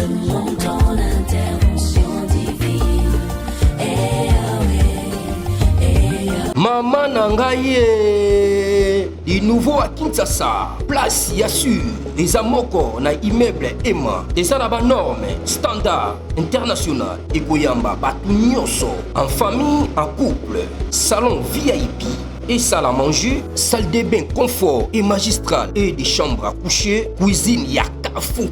selon ton intervention divine. Maman Nangaye, du nouveau à Kinshasa, place Yassur, des amoko na immeuble Emma, des arabes normes, standard, international, et Goyamba, Batunyoso, en famille, en couple, salon VIP. Et salle à manger, salle de bain confort et magistral et des chambres à coucher, cuisine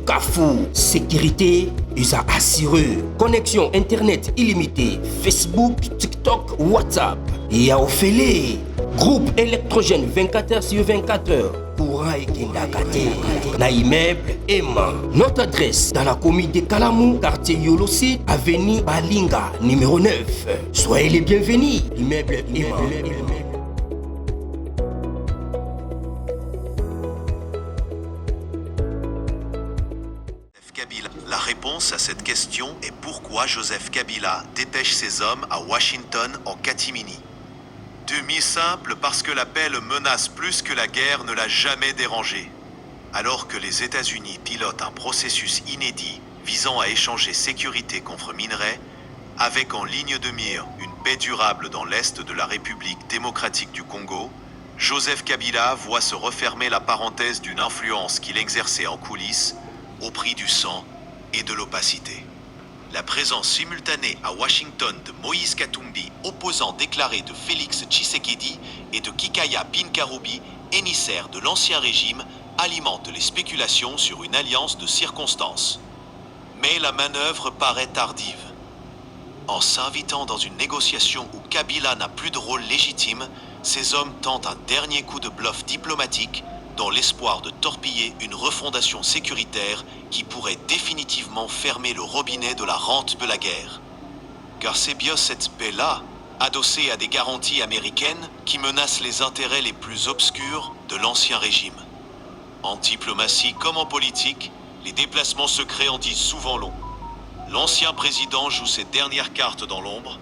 Kafou. Sécurité, ils a assuré. Connexion internet illimitée, Facebook, TikTok, WhatsApp. Et à Ophélie, groupe électrogène 24h/24h. Courant et Kindakate. Na immeuble Emma. Notre adresse dans la commune de Kalamou, quartier Yolosi, avenue Balinga, numéro 9. Soyez les bienvenus. Immeuble Emma. La réponse à cette question est pourquoi Joseph Kabila dépêche ses hommes à Washington en catimini. Demi simple parce que la paix le menace plus que la guerre ne l'a jamais dérangé. Alors que les États-Unis pilotent un processus inédit visant à échanger sécurité contre minerais, avec en ligne de mire une paix durable dans l'est de la République démocratique du Congo, Joseph Kabila voit se refermer la parenthèse d'une influence qu'il exerçait en coulisses au prix du sang et de l'opacité. La présence simultanée à Washington de Moïse Katumbi, opposant déclaré de Félix Tshisekedi, et de Kikaya Binkaroubi, émissaire de l'ancien régime, alimente les spéculations sur une alliance de circonstances. Mais la manœuvre paraît tardive. En s'invitant dans une négociation où Kabila n'a plus de rôle légitime, ces hommes tentent un dernier coup de bluff diplomatique dans l'espoir de torpiller une refondation sécuritaire qui pourrait définitivement fermer le robinet de la rente de la guerre. Car c'est bien cette paix-là, adossée à des garanties américaines, qui menace les intérêts les plus obscurs de l'ancien régime. En diplomatie comme en politique, les déplacements secrets en disent souvent long. L'ancien président joue ses dernières cartes dans l'ombre,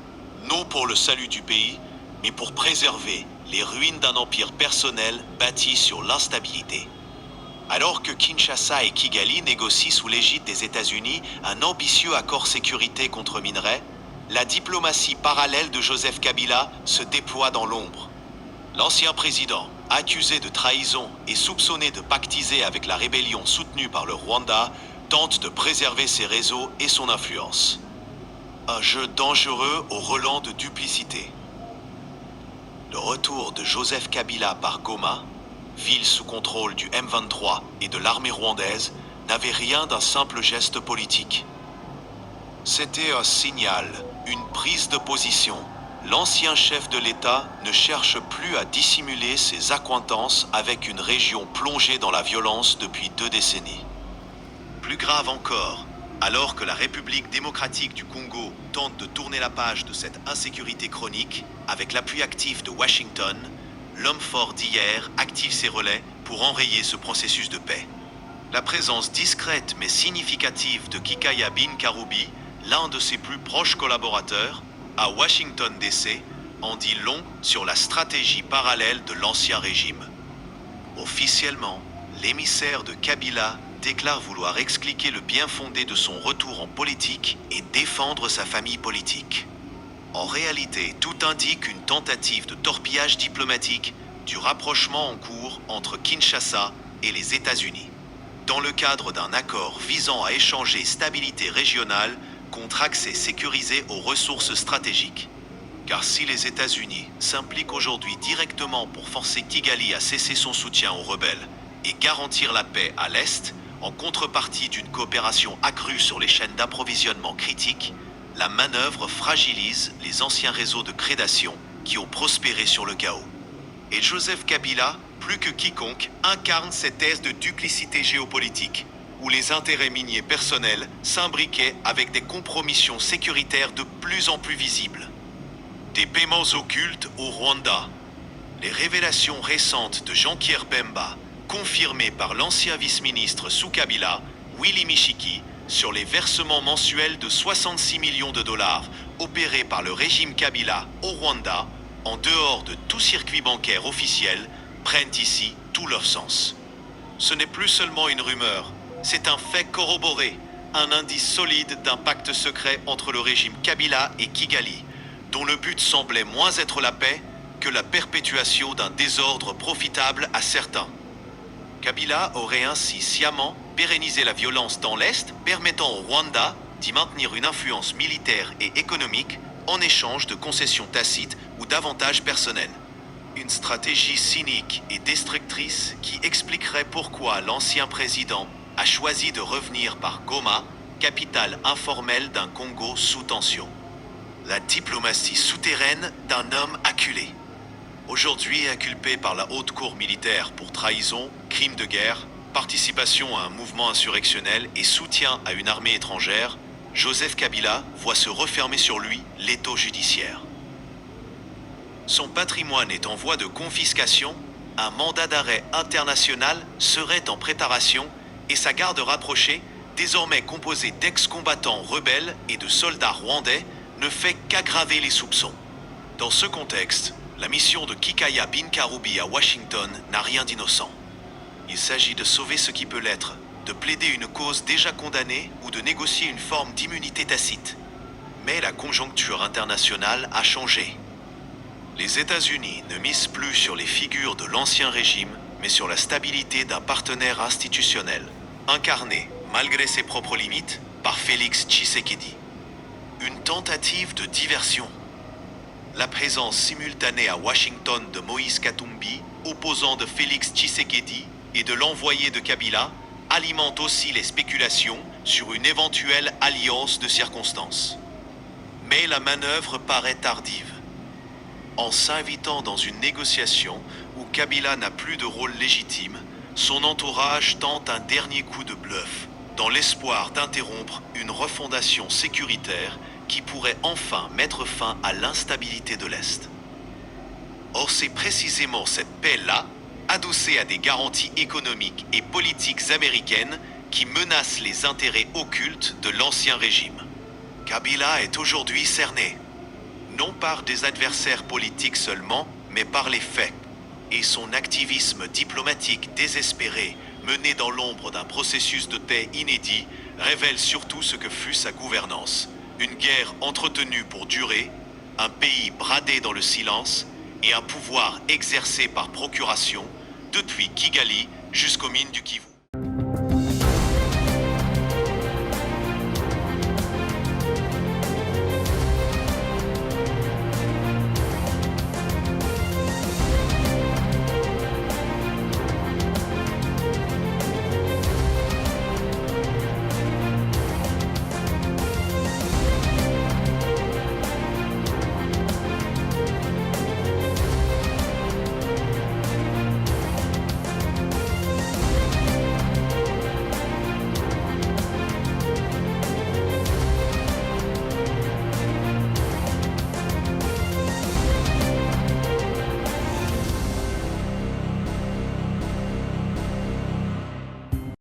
non pour le salut du pays, mais pour préserver les ruines d'un empire personnel bâti sur l'instabilité. Alors que Kinshasa et Kigali négocient sous l'égide des États-Unis un ambitieux accord sécurité contre minerais, la diplomatie parallèle de Joseph Kabila se déploie dans l'ombre. L'ancien président, accusé de trahison et soupçonné de pactiser avec la rébellion soutenue par le Rwanda, tente de préserver ses réseaux et son influence. Un jeu dangereux au relent de duplicité. Le retour de Joseph Kabila par Goma, ville sous contrôle du M23 et de l'armée rwandaise, n'avait rien d'un simple geste politique. C'était un signal, une prise de position. L'ancien chef de l'État ne cherche plus à dissimuler ses accointances avec une région plongée dans la violence depuis 2 décennies. Plus grave encore, alors que la République démocratique du Congo tente de tourner la page de cette insécurité chronique, avec l'appui actif de Washington, l'homme fort d'hier active ses relais pour enrayer ce processus de paix. La présence discrète mais significative de Kikaya Binkaroubi, l'un de ses plus proches collaborateurs, à Washington DC, en dit long sur la stratégie parallèle de l'ancien régime. Officiellement, l'émissaire de Kabila déclare vouloir expliquer le bien fondé de son retour en politique et défendre sa famille politique. En réalité, tout indique une tentative de torpillage diplomatique du rapprochement en cours entre Kinshasa et les États-Unis, dans le cadre d'un accord visant à échanger stabilité régionale contre accès sécurisé aux ressources stratégiques. Car si les États-Unis s'impliquent aujourd'hui directement pour forcer Kigali à cesser son soutien aux rebelles et garantir la paix à l'Est, en contrepartie d'une coopération accrue sur les chaînes d'approvisionnement critiques, la manœuvre fragilise les anciens réseaux de prédation qui ont prospéré sur le chaos. Et Joseph Kabila, plus que quiconque, incarne cette thèse de duplicité géopolitique, où les intérêts miniers personnels s'imbriquaient avec des compromissions sécuritaires de plus en plus visibles. Des paiements occultes au Rwanda. Les révélations récentes de Jean-Pierre Bemba, confirmées par l'ancien vice-ministre sous Kabila, Willy Michiki, sur les versements mensuels de 66 millions de dollars opérés par le régime Kabila au Rwanda, en dehors de tout circuit bancaire officiel, prennent ici tout leur sens. Ce n'est plus seulement une rumeur, c'est un fait corroboré, un indice solide d'un pacte secret entre le régime Kabila et Kigali, dont le but semblait moins être la paix que la perpétuation d'un désordre profitable à certains. Kabila aurait ainsi sciemment pérennisé la violence dans l'Est, permettant au Rwanda d'y maintenir une influence militaire et économique en échange de concessions tacites ou d'avantages personnels. Une stratégie cynique et destructrice qui expliquerait pourquoi l'ancien président a choisi de revenir par Goma, capitale informelle d'un Congo sous tension. La diplomatie souterraine d'un homme acculé. Aujourd'hui inculpé par la haute cour militaire pour trahison, crime de guerre, participation à un mouvement insurrectionnel et soutien à une armée étrangère, Joseph Kabila voit se refermer sur lui l'étau judiciaire. Son patrimoine est en voie de confiscation, un mandat d'arrêt international serait en préparation et sa garde rapprochée, désormais composée d'ex-combattants rebelles et de soldats rwandais, ne fait qu'aggraver les soupçons. Dans ce contexte, la mission de Kikaya Binkarubi à Washington n'a rien d'innocent. Il s'agit de sauver ce qui peut l'être, de plaider une cause déjà condamnée ou de négocier une forme d'immunité tacite. Mais la conjoncture internationale a changé. Les États-Unis ne misent plus sur les figures de l'ancien régime, mais sur la stabilité d'un partenaire institutionnel, incarné, malgré ses propres limites, par Félix Tshisekedi. Une tentative de diversion. La présence simultanée à Washington de Moïse Katumbi, opposant de Félix Tshisekedi, et de l'envoyé de Kabila, alimente aussi les spéculations sur une éventuelle alliance de circonstances. Mais la manœuvre paraît tardive. En s'invitant dans une négociation où Kabila n'a plus de rôle légitime, son entourage tente un dernier coup de bluff, dans l'espoir d'interrompre une refondation sécuritaire qui pourrait enfin mettre fin à l'instabilité de l'Est. Or, c'est précisément cette paix-là, adossée à des garanties économiques et politiques américaines, qui menace les intérêts occultes de l'ancien régime. Kabila est aujourd'hui cerné, non par des adversaires politiques seulement, mais par les faits. Et son activisme diplomatique désespéré, mené dans l'ombre d'un processus de paix inédit, révèle surtout ce que fut sa gouvernance. Une guerre entretenue pour durer, un pays bradé dans le silence et un pouvoir exercé par procuration, depuis Kigali jusqu'aux mines du Kivu.